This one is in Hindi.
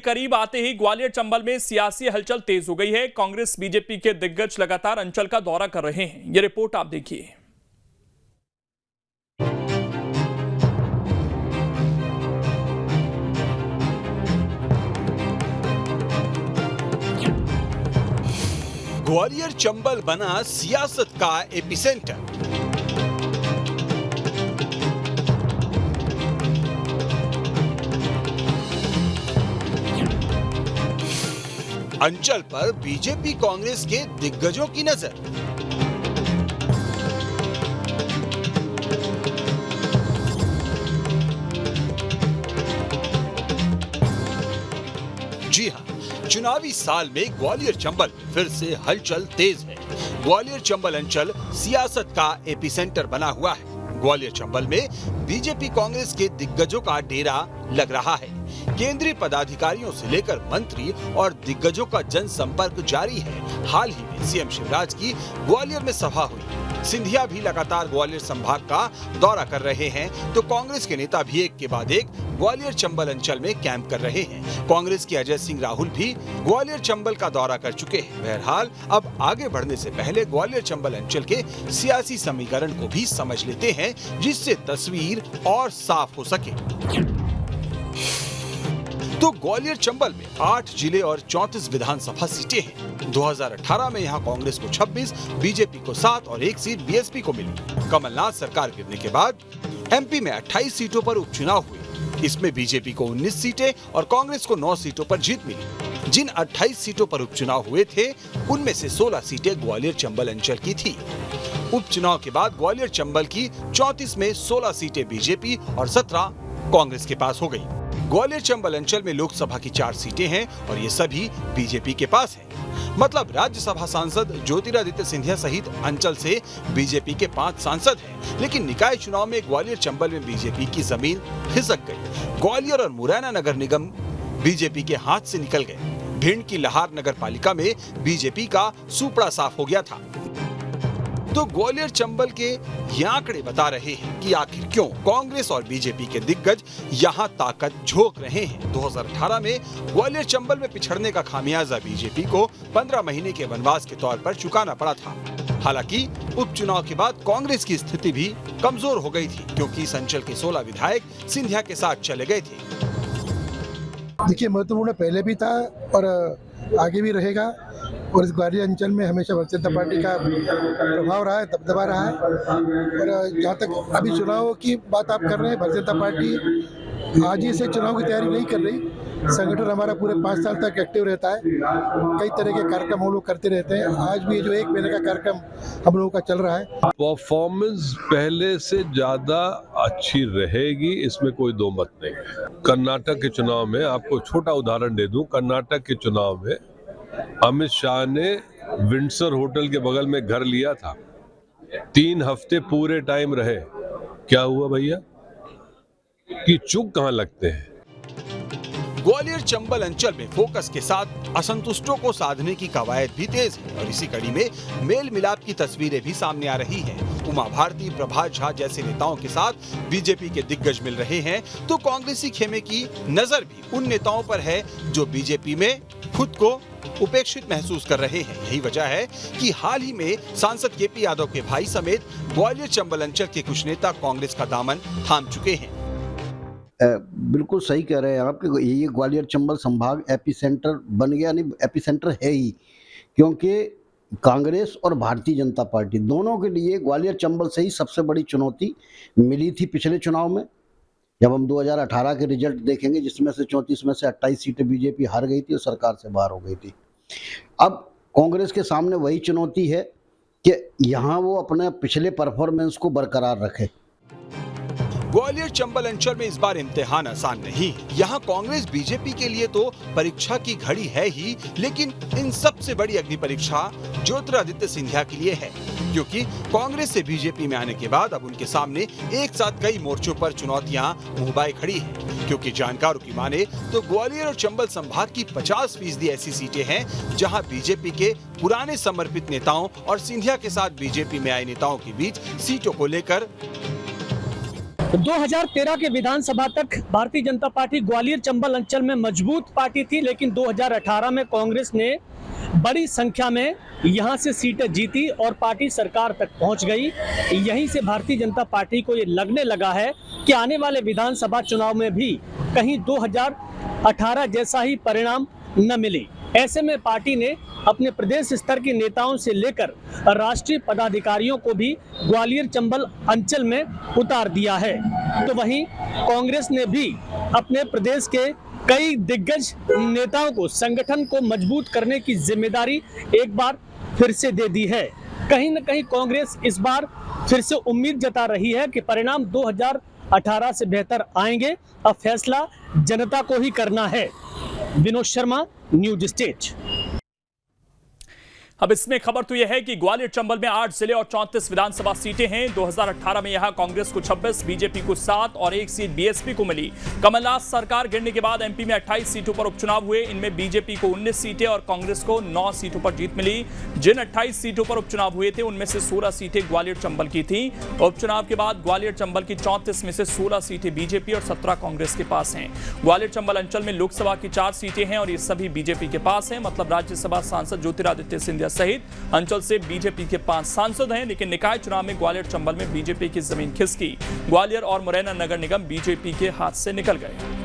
करीब आते ही ग्वालियर चंबल में सियासी हलचल तेज हो गई है। कांग्रेस बीजेपी के दिग्गज लगातार अंचल का दौरा कर रहे हैं। ये रिपोर्ट आप देखिए। ग्वालियर चंबल बना सियासत का एपिसेंटर। अंचल पर बीजेपी कांग्रेस के दिग्गजों की नजर। जी हां, चुनावी साल में ग्वालियर चंबल फिर से हलचल तेज है। ग्वालियर चंबल अंचल सियासत का एपिसेंटर बना हुआ है। ग्वालियर चंबल में बीजेपी कांग्रेस के दिग्गजों का डेरा लग रहा है। केंद्रीय पदाधिकारियों से लेकर मंत्री और दिग्गजों का जनसंपर्क जारी है। हाल ही में सीएम शिवराज की ग्वालियर में सभा हुई। सिंधिया भी लगातार ग्वालियर संभाग का दौरा कर रहे हैं, तो कांग्रेस के नेता भी एक के बाद एक ग्वालियर चंबल अंचल में कैंप कर रहे हैं। कांग्रेस के अजय सिंह राहुल भी ग्वालियर चंबल का दौरा कर चुके हैं। बहरहाल अब आगे बढ़ने से पहले ग्वालियर चंबल अंचल के सियासी समीकरण को भी समझ लेते हैं, जिससे तस्वीर और साफ हो सके। तो ग्वालियर चंबल में 8 जिले और 34 विधानसभा सीटें हैं। 2018 में यहां कांग्रेस को 26, बीजेपी को 7 और 1 सीट बीएसपी को मिली। कमलनाथ सरकार गिरने के बाद एमपी में 28 सीटों पर उपचुनाव हुए। इसमें बीजेपी को 19 सीटें और कांग्रेस को 9 सीटों पर जीत मिली। जिन 28 सीटों पर उपचुनाव हुए थे, उनमें से 16 सीटें ग्वालियर चंबल अंचल की थी। उपचुनाव के बाद ग्वालियर चंबल की 34 में 16 सीटें बीजेपी और 17 कांग्रेस के पास हो गई। ग्वालियर चंबल अंचल में लोकसभा की 4 सीटें हैं और ये सभी बीजेपी के पास हैं। मतलब राज्यसभा सांसद ज्योतिरादित्य सिंधिया सहित अंचल से बीजेपी के 5 सांसद हैं। लेकिन निकाय चुनाव में ग्वालियर चंबल में बीजेपी की जमीन खिसक गई। ग्वालियर और मुरैना नगर निगम बीजेपी के हाथ से निकल गए। भिंड की लहार नगर पालिका में बीजेपी का सुपड़ा साफ हो गया था। तो ग्वालियर चंबल के ये आंकड़े बता रहे हैं कि आखिर क्यों कांग्रेस और बीजेपी के दिग्गज यहां ताकत झोंक रहे हैं। 2018 में ग्वालियर चंबल में पिछड़ने का खामियाजा बीजेपी को 15 महीने के वनवास के तौर पर चुकाना पड़ा था। हालांकि उपचुनाव के बाद कांग्रेस की स्थिति भी कमजोर हो गई थी, क्योंकि इस अंचल के 16 विधायक सिंधिया के साथ चले गए थे। देखिए, महत्वपूर्ण पहले भी था और आगे भी रहेगा। और इस ग्वालियर अंचल में हमेशा भारतीय जनता पार्टी का प्रभाव रहा है, दबदबा रहा है। और जहाँ तक अभी चुनाव की बात आप कर रहे हैं, भारतीय जनता पार्टी आज ही से चुनाव की तैयारी नहीं कर रही। संगठन हमारा पूरे 5 साल तक एक्टिव रहता है। कई तरह के कार्यक्रम हम लोग करते रहते हैं। आज भी जो 1 महीने का कार्यक्रम हम लोगों का चल रहा है। परफॉर्मेंस पहले से ज्यादा अच्छी रहेगी, इसमें कोई दो मत नहीं है। कर्नाटक के चुनाव में आपको छोटा उदाहरण दे दूं। कर्नाटक के चुनाव में अमित शाह ने विंडसर होटल के बगल में घर लिया था। 3 हफ्ते पूरे टाइम रहे। क्या हुआ भैया कि चुप कहां लगते हैं। ग्वालियर चंबल अंचल में फोकस के साथ असंतुष्टों को साधने की कवायद भी तेज है और इसी कड़ी में मेल मिलाप की तस्वीरें भी सामने आ रही हैं। उमा भारती, प्रभात झा जैसे नेताओं के साथ बीजेपी के दिग्गज मिल रहे हैं, तो कांग्रेसी खेमे की नजर भी उन नेताओं पर है जो बीजेपी में खुद को उपेक्षित महसूस कर रहे हैं। यही वजह है कि हाल ही में सांसद केपी यादव के भाई समेत ग्वालियर चंबल अंचल के कुछ नेता कांग्रेस का दामन थाम चुके हैं। बिल्कुल सही कह रहे हैं आप कि ये ग्वालियर चंबल संभाग एपिसेंटर बन गया। नहीं, एपिसेंटर है ही, क्योंकि कांग्रेस और भारतीय जनता पार्टी दोनों के लिए ग्वालियर चंबल से ही सबसे बड़ी चुनौती मिली थी पिछले चुनाव में। जब हम 2018 के रिजल्ट देखेंगे, जिसमें से 34 में से 28 सीटें बीजेपी हार गई थी और सरकार से बाहर हो गई थी। अब कांग्रेस के सामने वही चुनौती है कि यहाँ वो अपने पिछले परफॉर्मेंस को बरकरार रखे। ग्वालियर चंबल अंचल में इस बार इम्तिहान आसान नहीं। यहाँ कांग्रेस बीजेपी के लिए तो परीक्षा की घड़ी है ही, लेकिन इन सबसे बड़ी अग्नि परीक्षा ज्योतिरादित्य सिंधिया के लिए है, क्योंकि कांग्रेस से बीजेपी में आने के बाद अब उनके सामने एक साथ कई मोर्चों पर चुनौतियां मुंहबाए खड़ी हैं। क्योंकि जानकारों की माने तो ग्वालियर और चंबल संभाग की 50% ऐसी सीटें हैं जहां बीजेपी के पुराने समर्पित नेताओं और सिंधिया के साथ बीजेपी में आए नेताओं के बीच सीटों को लेकर 2013 के विधानसभा तक भारतीय जनता पार्टी ग्वालियर चंबल अंचल में मजबूत पार्टी थी, लेकिन 2018 में कांग्रेस ने बड़ी संख्या में यहां से सीटें जीती और पार्टी सरकार तक पहुंच गई। यहीं से भारतीय जनता पार्टी को ये लगने लगा है कि आने वाले विधानसभा चुनाव में भी कहीं 2018 जैसा ही परिणाम न मिले। ऐसे में पार्टी ने अपने प्रदेश स्तर के नेताओं से लेकर राष्ट्रीय पदाधिकारियों को भी ग्वालियर चंबल अंचल में उतार दिया है। तो वहीं कांग्रेस ने भी अपने प्रदेश के कई दिग्गज नेताओं को संगठन को मजबूत करने की जिम्मेदारी एक बार फिर से दे दी है। कहीं न कहीं कांग्रेस इस बार फिर से उम्मीद जता रही है कि परिणाम 2018 से बेहतर आएंगे। अब फैसला जनता को ही करना है। Vinod Sharma, news state. अब इसमें खबर तो यह है कि ग्वालियर चंबल में 8 जिले और 34 विधानसभा सीटें हैं। 2018 में यहां कांग्रेस को 26, बीजेपी को 7 और 1 सीट बीएसपी को मिली। कमलनाथ सरकार गिरने के बाद एमपी में 28 सीटों पर उपचुनाव हुए। इनमें बीजेपी को 19 सीटें और कांग्रेस को 9 सीटों पर जीत मिली। जिन 28 सीटों पर उपचुनाव हुए थे उनमें से 16 सीटें ग्वालियर चंबल की थी। उपचुनाव के बाद ग्वालियर चंबल की 34 में से 16 सीटें बीजेपी और 17 कांग्रेस के पास हैं। ग्वालियर चंबल अंचल में लोकसभा की 4 सीटें हैं और ये सभी बीजेपी के पास हैं। मतलब राज्यसभा सांसद ज्योतिरादित्य सिंधिया सहित अंचल से बीजेपी के 5 सांसद हैं। लेकिन निकाय चुनाव में ग्वालियर चंबल में बीजेपी की जमीन खिसकी। ग्वालियर और मुरैना नगर निगम बीजेपी के हाथ से निकल गए।